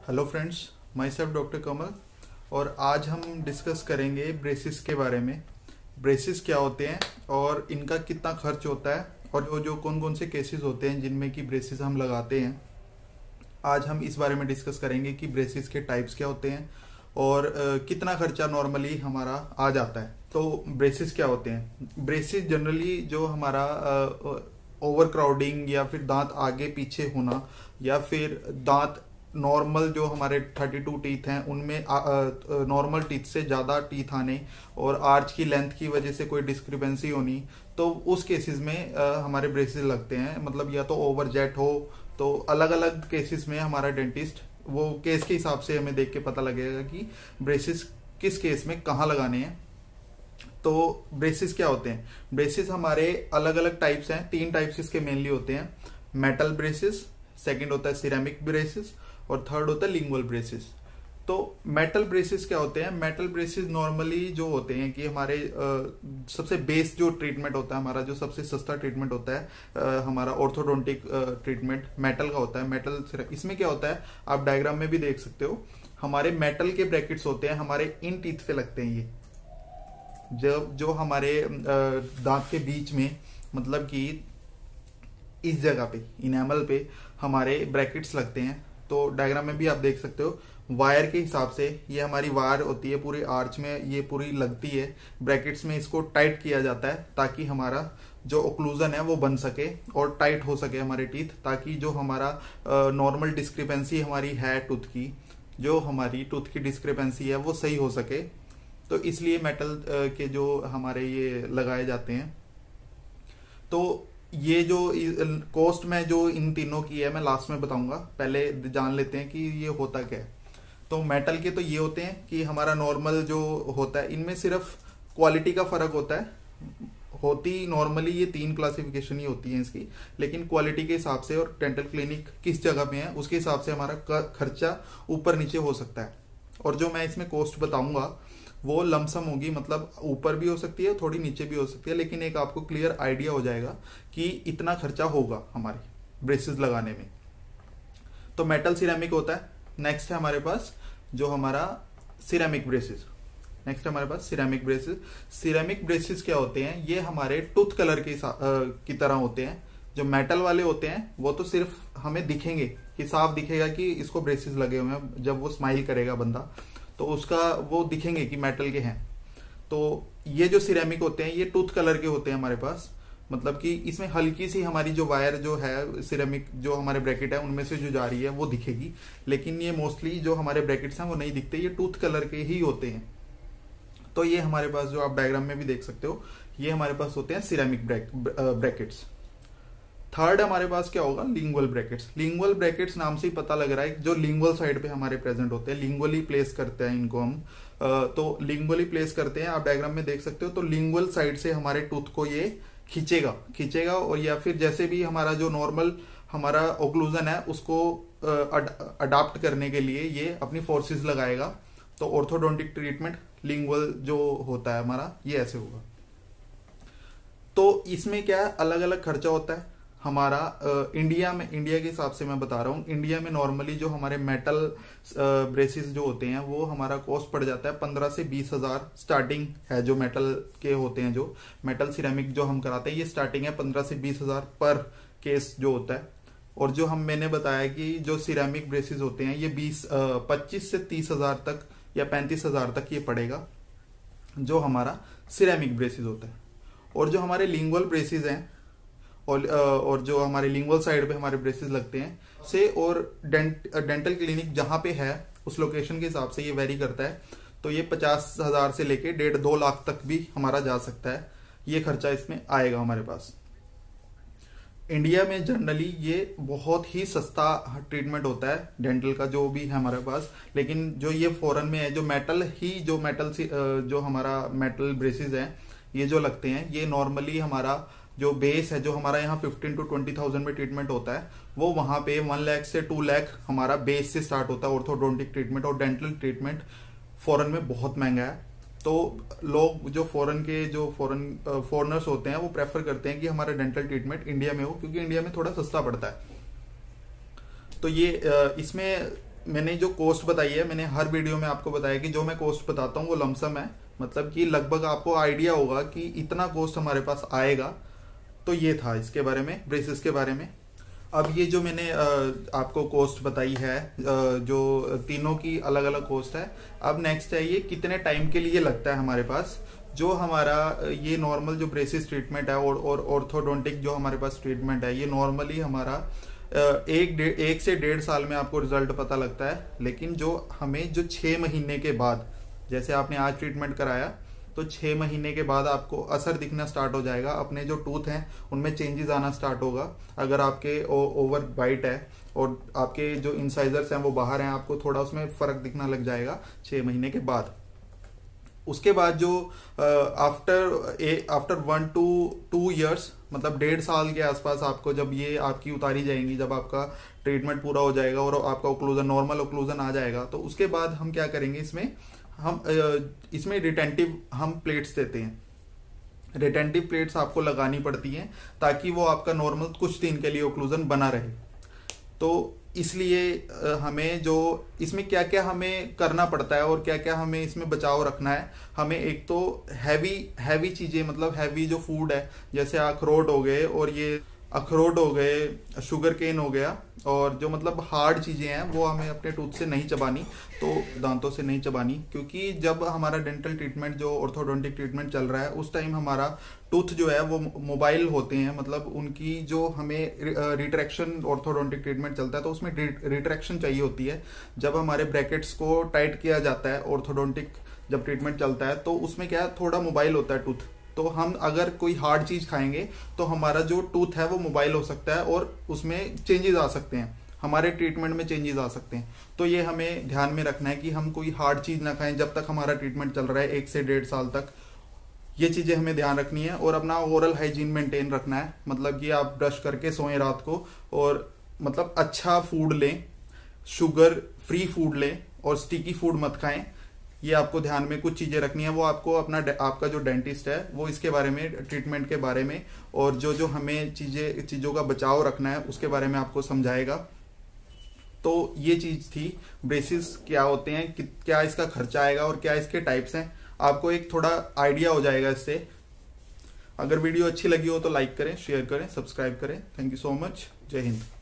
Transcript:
Hello friends, my self doctor Kamal. और आज हम डिस्कस करेंगे ब्रेसिस के बारे में। ब्रेसिस क्या होते हैं और इनका कितना खर्च होता है और जो कौन कौन से केसेस होते हैं जिनमें कि ब्रेसिस हम लगाते हैं। आज हम इस बारे में डिस्कस करेंगे कि ब्रेसिस के टाइप्स क्या होते हैं और कितना खर्चा नॉर्मली हमारा आ जाता है। तो ब्रेसिस क्या होते हैं? ब्रेसिस जनरली जो हमारा ओवर क्राउडिंग या फिर दांत आगे पीछे होना या फिर दांत नॉर्मल जो हमारे 32 टीथ हैं उनमें नॉर्मल टीथ से ज़्यादा टीथ आने और आर्च की लेंथ की वजह से कोई डिस्क्रिपेंसी होनी, तो उस केसेस में हमारे ब्रेसेस लगते हैं। मतलब या तो ओवर जेट हो, तो अलग अलग केसेस में हमारा डेंटिस्ट वो केस के हिसाब से हमें देख के पता लगेगा कि ब्रेसेस किस केस में कहाँ लगाने हैं। तो ब्रेसेस क्या होते हैं? ब्रेसेस हमारे अलग अलग टाइप्स हैं। 3 टाइप्स इसके मेनली होते हैं। मेटल ब्रेसेस, सेकंड होता है सिरेमिक ब्रेसेस और थर्ड होता है लिंगुअल ब्रेसेस। तो मेटल ब्रेसेस क्या होते हैं? मेटल ब्रेसेस नॉर्मली जो होते हैं कि हमारे सबसे बेस जो ट्रीटमेंट होता है, हमारा जो सबसे सस्ता ट्रीटमेंट होता है, हमारा ऑर्थोडोंटिक ट्रीटमेंट मेटल का होता है। मेटल इसमें क्या होता है, आप डायग्राम में भी देख सकते हो, हमारे मेटल के ब्रैकेट्स होते हैं, हमारे इन टीथ पे लगते हैं। ये जो हमारे दांत के बीच में, मतलब कि इस जगह पे इनेमल पे हमारे ब्रैकेट्स लगते हैं। तो डायग्राम में भी आप देख सकते हो, वायर के हिसाब से ये हमारी वायर होती है, पूरी आर्च में ये पूरी लगती है ब्रैकेट्स में। इसको टाइट किया जाता है ताकि हमारा जो ओक्लूजन है वो बन सके और टाइट हो सके हमारे टीथ, ताकि जो हमारा नॉर्मल डिस्क्रिपेंसी हमारी है टूथ की, जो हमारी टूथ की डिस्क्रिपेंसी है वो सही हो सके। तो इसलिए मेटल के जो हमारे ये लगाए जाते हैं। तो ये जो कॉस्ट में जो इन तीनों की है मैं लास्ट में बताऊंगा, पहले जान लेते हैं कि ये होता क्या है। तो मेटल के तो ये होते हैं कि हमारा नॉर्मल जो होता है, इनमें सिर्फ क्वालिटी का फर्क होता है। होती नॉर्मली ये 3 क्लासिफिकेशन ही होती है इसकी, लेकिन क्वालिटी के हिसाब से और डेंटल क्लिनिक किस जगह में है उसके हिसाब से हमारा खर्चा ऊपर नीचे हो सकता है। और जो मैं इसमें कॉस्ट बताऊंगा वो लमसम होगी, मतलब ऊपर भी हो सकती है, थोड़ी नीचे भी हो सकती है, लेकिन एक आपको क्लियर आइडिया हो जाएगा कि इतना खर्चा होगा हमारे ब्रेसेस लगाने में। तो मेटल सिरेमिक होता है। नेक्स्ट है हमारे पास जो हमारा सिरेमिक ब्रेसेस। नेक्स्ट हमारे पास सिरेमिक ब्रेसेस। सिरेमिक ब्रेसेस क्या होते हैं? ये हमारे टूथ कलर की तरह होते हैं। जो मेटल वाले होते हैं वो तो सिर्फ हमें दिखेंगे कि साफ दिखेगा कि इसको ब्रेसेस लगे हुए हैं। जब वो स्माइल करेगा बंदा तो उसका वो दिखेंगे कि मेटल के हैं। तो ये जो सिरेमिक होते हैं ये टूथ कलर के होते हैं हमारे पास। मतलब कि इसमें हल्की सी हमारी जो वायर जो है सिरेमिक जो हमारे ब्रैकेट है उनमें से जो जा रही है वो दिखेगी, लेकिन ये मोस्टली जो हमारे ब्रैकेट्स हैं वो नहीं दिखते, ये टूथ कलर के ही होते हैं। तो ये हमारे पास जो आप डायग्राम में भी देख सकते हो, ये हमारे पास होते हैं सिरेमिक ब्रैकेट्स। थर्ड हमारे पास क्या होगा? Lingual brackets. लिंगुअल ब्रैकेट्स नाम से ही पता लग रहा है जो लिंगुअल साइड पे हमारे प्रेजेंट होते हैं, लिंगुअली प्लेस करते हैं इनको हम। तो लिंगुअली प्लेस करते हैं, आप डायग्राम में देख सकते हो। तो लिंगुअल साइड से हमारे टूथ को ये खींचेगा और या फिर जैसे भी हमारा जो नॉर्मल हमारा ओक्लूजन है उसको अडाप्ट करने के लिए ये अपनी फोर्सेस लगाएगा। तो ऑर्थोडोंटिक ट्रीटमेंट लिंगुअल जो होता है हमारा ये ऐसे होगा। तो इसमें क्या है, अलग अलग खर्चा होता है हमारा। इंडिया के हिसाब से मैं बता रहा हूँ, इंडिया में नॉर्मली जो हमारे मेटल ब्रेसेस जो होते हैं वो हमारा कॉस्ट पड़ जाता है 15 से 20 हजार स्टार्टिंग है। जो मेटल के होते हैं, जो मेटल सिरेमिक जो हम कराते हैं, ये स्टार्टिंग है 15 से 20 हजार पर केस जो होता है। और जो मैंने बताया कि जो सिरेमिक ब्रेसेस होते हैं ये 25 से 30 हजार तक या 35 हजार तक ये पड़ेगा, जो हमारा सिरेमिक ब्रेसेस होता है। और जो हमारे लिंगुअल ब्रेसेस हैं और जो हमारे लिंगुअल साइड पे हमारे ब्रेसेस लगते हैं से, और डेंटल क्लिनिक जहां पे है उस लोकेशन के हिसाब से ये वेरी करता है। तो ये 50,000 से लेके 1.5-2 लाख तक भी हमारा जा सकता है, ये खर्चा इसमें आएगा हमारे पास। इंडिया में जनरली ये बहुत ही सस्ता ट्रीटमेंट होता है डेंटल का जो भी है हमारे पास। लेकिन जो ये फॉरेन में है, जो हमारा मेटल ब्रेसेस है ये जो लगते हैं, ये नॉर्मली हमारा जो बेस है, जो हमारा यहाँ 15 to 20,000 में ट्रीटमेंट होता है, वो वहां पे 1 लाख से 2 लाख हमारा बेस से स्टार्ट होता है ऑर्थोडोंटिक ट्रीटमेंट। और डेंटल ट्रीटमेंट फॉरेन में बहुत महंगा है। तो लोग जो फॉरेनर्स होते हैं वो प्रेफर करते हैं कि हमारा डेंटल ट्रीटमेंट इंडिया में हो, क्योंकि इंडिया में थोड़ा सस्ता पड़ता है। तो ये इसमें मैंने जो कॉस्ट बताई है, मैंने हर वीडियो में आपको बताया कि जो मैं कॉस्ट बताता हूँ वो लमसम है, मतलब कि लगभग आपको आइडिया होगा कि इतना कॉस्ट हमारे पास आएगा। तो ये था इसके बारे में, ब्रेसेस के बारे में। अब ये जो मैंने आपको कॉस्ट बताई है, जो तीनों की अलग अलग कॉस्ट है। अब नेक्स्ट है ये कितने टाइम के लिए लगता है हमारे पास। जो हमारा ये नॉर्मल जो ब्रेसिस ट्रीटमेंट है और ऑर्थोडोंटिक जो हमारे पास ट्रीटमेंट है, ये नॉर्मली हमारा 1 से 1.5 साल में आपको रिजल्ट पता लगता है। लेकिन जो हमें जो 6 महीने के बाद, जैसे आपने आज ट्रीटमेंट कराया तो 6 महीने के बाद आपको असर दिखना स्टार्ट हो जाएगा। अपने जो टूथ हैं उनमें चेंजेस आना स्टार्ट होगा। अगर आपके ओवर बाइट है और आपके जो इंसाइजर्स हैं वो बाहर हैं, आपको थोड़ा उसमें फर्क दिखना लग जाएगा 6 महीने के बाद। उसके बाद जो आफ्टर 1 to 2 years, मतलब 1.5 साल के आसपास आपको जब ये आपकी उतारी जाएंगी, जब आपका ट्रीटमेंट पूरा हो जाएगा और आपका ओक्लूजन, नॉर्मल ओक्लूजन आ जाएगा, तो उसके बाद हम क्या करेंगे, इसमें रिटेंटिव हम प्लेट्स देते हैं। रिटेंटिव प्लेट्स आपको लगानी पड़ती हैं ताकि वो आपका नॉर्मल कुछ दिन के लिए ओक्लूजन बना रहे। तो इसलिए हमें जो इसमें क्या क्या हमें करना पड़ता है और क्या क्या हमें इसमें बचाव रखना है। हमें एक तो हैवी चीजें, मतलब हैवी जो फूड है, जैसे अखरोट हो गए, और ये अखरोट हो गए, शुगर केन हो गया, और जो मतलब हार्ड चीजें हैं वो हमें अपने टूथ से नहीं चबानी, तो दांतों से नहीं चबानी। क्योंकि जब हमारा डेंटल ट्रीटमेंट, जो ऑर्थोडोंटिक ट्रीटमेंट चल रहा है, उस टाइम हमारा टूथ जो है वो मोबाइल होते हैं, मतलब उनकी जो हमें रिट्रैक्शन, ऑर्थोडोंटिक ट्रीटमेंट चलता है तो उसमें रिट्रैक्शन चाहिए होती है। जब हमारे ब्रैकेट्स को टाइट किया जाता है, ऑर्थोडोंटिक जब ट्रीटमेंट चलता है, तो उसमें क्या है, थोड़ा मोबाइल होता है टूथ। तो हम अगर कोई हार्ड चीज खाएंगे तो हमारा जो टूथ है वो मोबाइल हो सकता है और उसमें चेंजेस आ सकते हैं, हमारे ट्रीटमेंट में चेंजेस आ सकते हैं। तो ये हमें ध्यान में रखना है कि हम कोई हार्ड चीज ना खाएं जब तक हमारा ट्रीटमेंट चल रहा है 1 से 1.5 साल तक। ये चीजें हमें ध्यान रखनी है और अपना ओरल हाइजीन मेंटेन रखना है, मतलब कि आप ब्रश करके सोएं रात को, और मतलब अच्छा फूड लें, शुगर फ्री फूड लें, और स्टिकी फूड मत खाएं। ये आपको ध्यान में कुछ चीजें रखनी है। वो आपको आपका जो डेंटिस्ट है वो इसके बारे में, ट्रीटमेंट के बारे में, और जो हमें चीजों का बचाव रखना है उसके बारे में आपको समझाएगा। तो ये चीज थी, ब्रेसिस क्या होते हैं, क्या इसका खर्चा आएगा और क्या इसके टाइप्स हैं। आपको एक थोड़ा आइडिया हो जाएगा इससे। अगर वीडियो अच्छी लगी हो तो लाइक करें, शेयर करें, सब्सक्राइब करें। Thank you so much. जय हिंद।